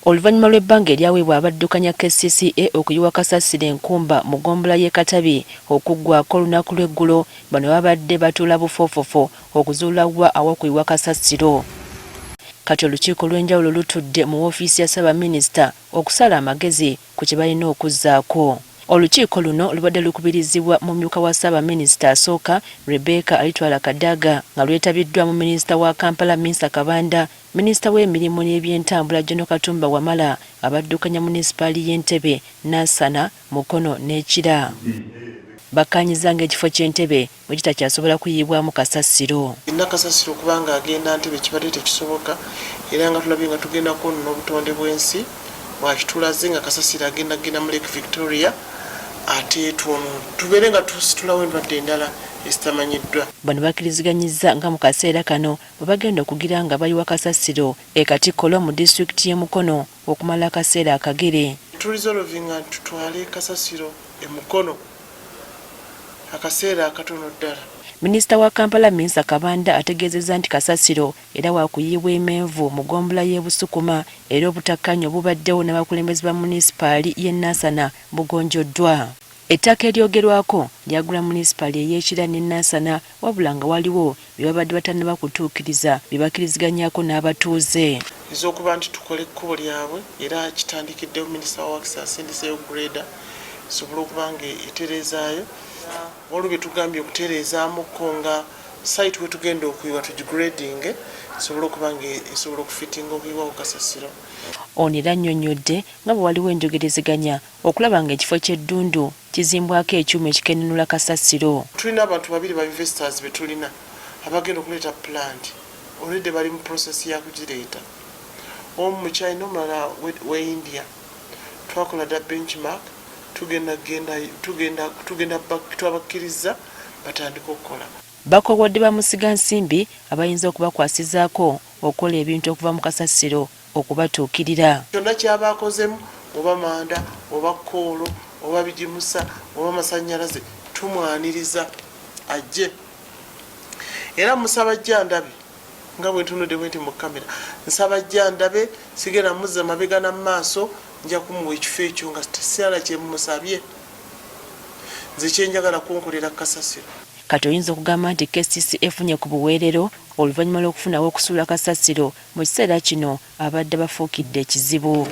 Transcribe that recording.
Oluvannyuma lw'ebbanga eryaweebwa abaddukanya KCCA okuyiwa kasasiro enkumba mu ggombolola y'e Katabi okuggwako olunaku lw'eggulo, bano babadde batuula bufoofofo okuzuula wa aw'okuyiwa kasasiro. Kati olukiiko lw'enjawulo lutudde mu woofiisi ya Ssaabaminisita okusala amagezi ku kye balina okuzzaako. Olukiiko luno lubadde lukubirizibwa mumyuka wa Ssaabaminisita asooka Rebecca Alitwala Kadaga nga lwetabiddwamu Minisita wa Kampala Minsa Kabanda, Minisita w'emirimu n'ebyentambula Jono Katumba Wamala, abaddukanya munisipaali y'Entebbe, Nansana, Mukono n'Ekira. Bakkaanyiza ng'ekifo ky'Entebbe bwe kitakyasobola kuyibwamu kasasiro. Kasasiro kubanga agenda Ntebbe kibadde tekisoboka era nga tulabye nga tugenda kwonona obutonde bw'ensi bwakitulaze nga kasasiro agenda mu Lake Victoria ate tubeere nga tusitulawo endwadde endala ezitamanyiddwa. Bano bakkiriziganyizza nga mu kaseera kano bwe bagenda okugira nga bayiwa kasasiro e Katikkolo mu disitulikiti y'e Mukono okumala akaseera akagere. Turizolovinga tutwale kasasiro e Mukono akaseera akatono ddala. Minisita wa Kampala Minsa Kabanda ategeezezza nti kasasiro era waakuyiibwa emenvu mu ggombolola y'e Busukuma era obutakkaanya obubaddewo n'abakulembeze ba munisipaali y'e Nansana bugonjoddwa. Ettaka eryogerwako lyagula munisipaali ey'Ekira ne Nansana wabula nga waliwo bye babadde batannaba kutuukiriza bye bakkiriziganyaako n'abatuuze. Ez'okuba nti tukole ekkubo lyabwe era kitandikiddewo minisita wa Wakisi asindiseeyo greda esobole okuba nga etereezaayo. Waliwo bye tugambye okutereezaamuko nga site we tugenda okuyiwa tugigrading esobole okuba nga esobola okufitinga okuyiwawo kasasiro. Ono era annyonnyodde nga bwe waliwo enjogerezeganya okulaba ng'ekifo ky'eddundu kizimbwako ekyuma ekikenenula kasasiro. Tulina abantu babiri ba investors be tulina abagenda okuleeta plant already bali mu process ya kugireeta. Omu mu China omulala we India. Twakola dda benchmark tugenda twabakkiriza batandika okukola. Bakobodde bamusiga nsimbi abayinza okubakwasizaako okukola ebintu okuva mu kasasiro okubatuukirira. Kyonna ky'abaakozemu oba manda oba koolo oba bigimusa oba masannyalaze tumwaniriza ajje. Era musabajja ndabe nga bwe ntunudde bwe nti mu kamera nsabajja ndabe sigera muzza mabega na maaso nja kumuwa ekifo ekyo nga tesiala kye mumusabye nze kyenjagala kunkolera kasasiro. Kati oyinza okugamba nti KCCA efunye ku buweerero oluvannyuma lw'okufunawo okusuula kasasiro mu kiseera kino abadde bafuukidde ekizibu.